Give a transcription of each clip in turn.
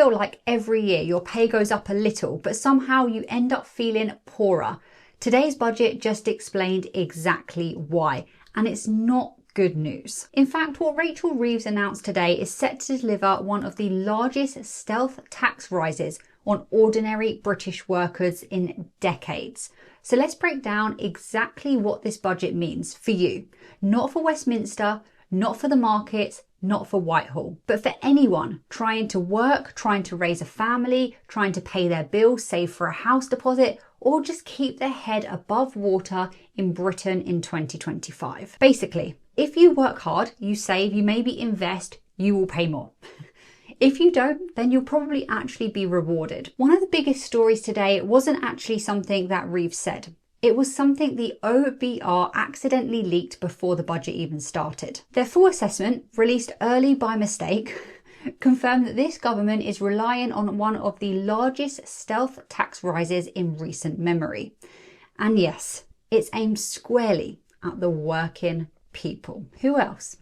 feel like every year your pay goes up a little, but somehow you end up feeling poorer? Today's budget just explained exactly why, and it's not good news. In fact, what Rachel Reeves announced today is set to deliver one of the largest stealth tax rises on ordinary British workers in decades. So let's break down exactly what this budget means for you, not for Westminster, not for the markets, not for Whitehall, but for anyone trying to work, trying to raise a family, trying to pay their bills, save for a house deposit, or just keep their head above water in Britain in 2025. Basically, if you work hard, you save, you maybe invest, you will pay more. If you don't, then you'll probably actually be rewarded. One of the biggest stories today wasn't actually something that Reeves said. It was something the OBR accidentally leaked before the budget even started. Their full assessment, released early by mistake, confirmed that this government is relying on one of the largest stealth tax rises in recent memory. And yes, it's aimed squarely at the working people. Who else?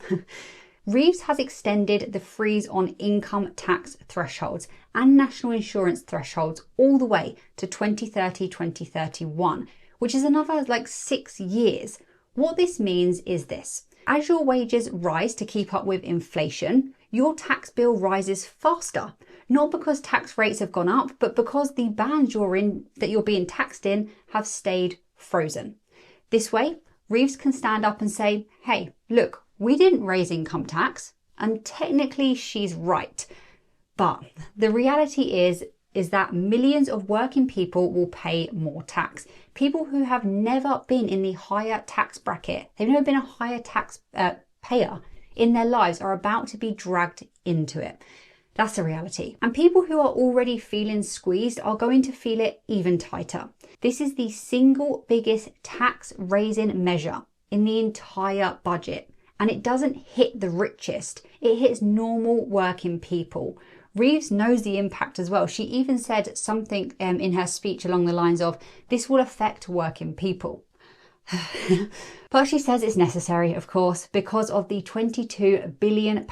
Reeves has extended the freeze on income tax thresholds and national insurance thresholds all the way to 2030-2031, which is another 6 years. What this means is this: as your wages rise to keep up with inflation, your tax bill rises faster, not because tax rates have gone up, but because the bands you're in, that you're being taxed in, have stayed frozen. This way, Reeves can stand up and say, hey, look, we didn't raise income tax, and technically she's right. But the reality is that millions of working people will pay more tax. People who have never been in the higher tax bracket, they've never been a higher tax payer in their lives, are about to be dragged into it. That's the reality. And people who are already feeling squeezed are going to feel it even tighter. This is the single biggest tax raising measure in the entire budget. And it doesn't hit the richest, it hits normal working people. Reeves knows the impact as well. She even said something in her speech along the lines of, this will affect working people. But she says it's necessary, of course, because of the £22 billion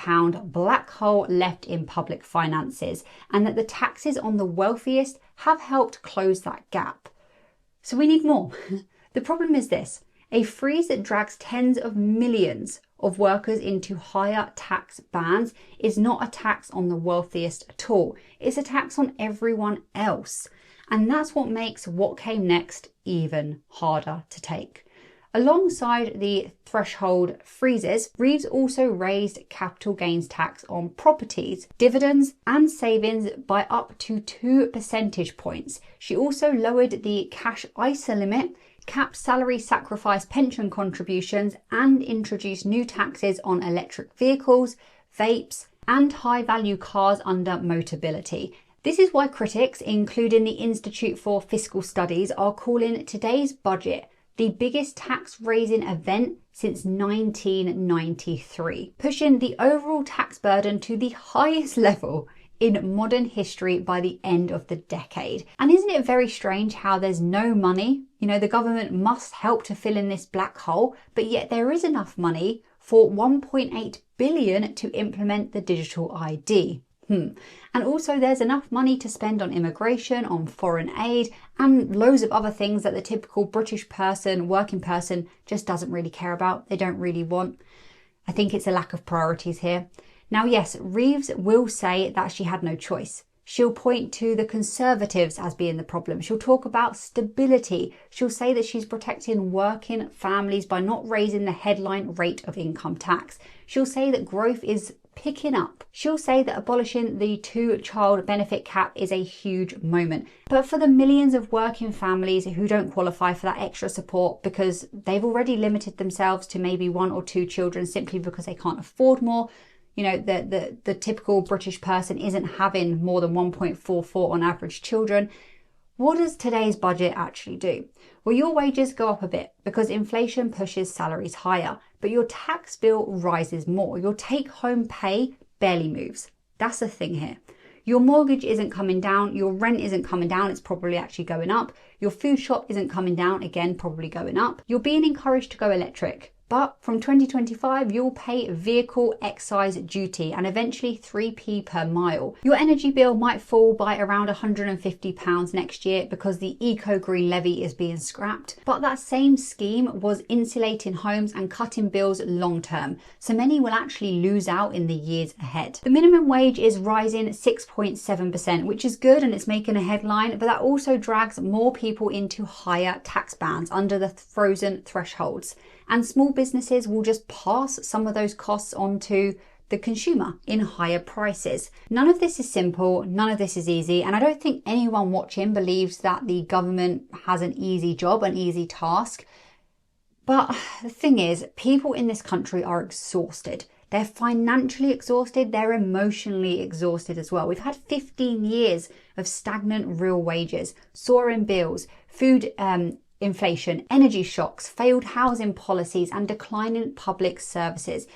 black hole left in public finances, and that the taxes on the wealthiest have helped close that gap. So we need more. The problem is this: a freeze that drags tens of millions of workers into higher tax bands is not a tax on the wealthiest at all. It's a tax on everyone else. And that's what makes what came next even harder to take. Alongside the threshold freezes, Reeves also raised capital gains tax on properties, dividends and savings by up to 2 percentage points. She also lowered the cash ISA limit, capped salary sacrifice pension contributions, and introduced new taxes on electric vehicles, vapes, and high-value cars under Motability. This is why critics, including the Institute for Fiscal Studies, are calling today's budget the biggest tax-raising event since 1993, pushing the overall tax burden to the highest level in modern history by the end of the decade. And isn't it very strange how there's no money? You know, the government must help to fill in this black hole, but yet there is enough money for 1.8 billion to implement the digital ID. And also there's enough money to spend on immigration, on foreign aid, and loads of other things that the typical British person, working person, just doesn't really care about. They don't really want. I think it's a lack of priorities here. Now, yes, Reeves will say that she had no choice. She'll point to the Conservatives as being the problem. She'll talk about stability. She'll say that she's protecting working families by not raising the headline rate of income tax. She'll say that growth is picking up. She'll say that abolishing the 2-child benefit cap is a huge moment. But for the millions of working families who don't qualify for that extra support because they've already limited themselves to maybe 1 or 2 children simply because they can't afford more, you know, the typical British person isn't having more than 1.44 on average children. What does today's budget actually do? Well, your wages go up a bit because inflation pushes salaries higher, but your tax bill rises more. Your take-home pay barely moves. That's the thing here. Your mortgage isn't coming down, your rent isn't coming down, it's probably actually going up. Your food shop isn't coming down, again, probably going up. You're being encouraged to go electric, But from 2025, you'll pay vehicle excise duty and eventually 3p per mile. Your energy bill might fall by around £150 next year because the eco-green levy is being scrapped. But that same scheme was insulating homes and cutting bills long term, so many will actually lose out in the years ahead. The minimum wage is rising 6.7%, which is good and it's making a headline, but that also drags more people into higher tax bands under the frozen thresholds. And small businesses will just pass some of those costs on to the consumer in higher prices. None of this is simple, none of this is easy, and I don't think anyone watching believes that the government has an easy job, an easy task. But the thing is, people in this country are exhausted. They're financially exhausted, they're emotionally exhausted as well. We've had 15 years of stagnant real wages, soaring bills, food inflation, energy shocks, failed housing policies, and declining public services.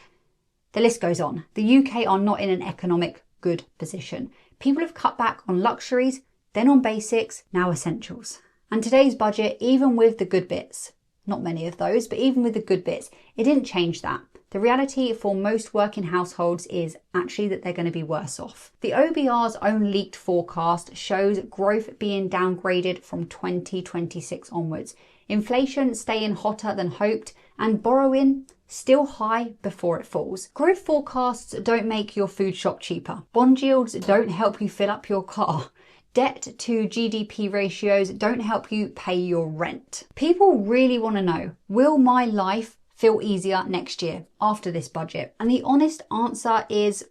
The list goes on. The UK are not in an economic good position. People have cut back on luxuries, then on basics, now essentials. And today's budget, even with the good bits, not many of those, but even with the good bits, it didn't change that. The reality for most working households is actually that they're going to be worse off. The OBR's own leaked forecast shows growth being downgraded from 2026 onwards, inflation staying hotter than hoped, and borrowing still high before it falls. Growth forecasts don't make your food shop cheaper. Bond yields don't help you fill up your car. Debt to GDP ratios don't help you pay your rent. People really want to know, will my life feel easier next year after this budget? And the honest answer is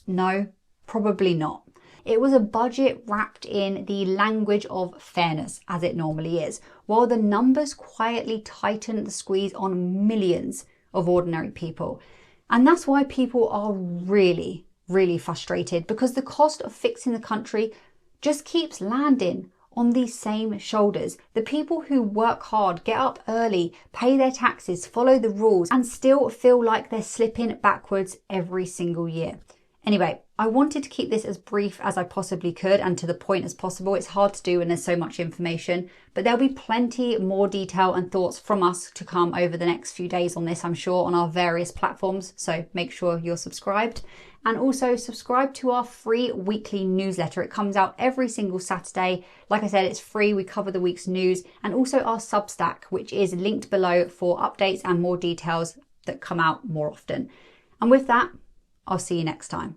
no, probably not. It was a budget wrapped in the language of fairness, as it normally is, while the numbers quietly tighten the squeeze on millions of ordinary people. And that's why people are really, really frustrated, because the cost of fixing the country just keeps landing on these same shoulders. The people who work hard, get up early, pay their taxes, follow the rules, and still feel like they're slipping backwards every single year. Anyway, I wanted to keep this as brief as I possibly could and to the point as possible. It's hard to do when there's so much information, but there'll be plenty more detail and thoughts from us to come over the next few days on this, I'm sure, on our various platforms. So make sure you're subscribed. And also subscribe to our free weekly newsletter. It comes out every single Saturday. Like I said, it's free. We cover the week's news, and also our Substack, which is linked below for updates and more details that come out more often. And with that, I'll see you next time.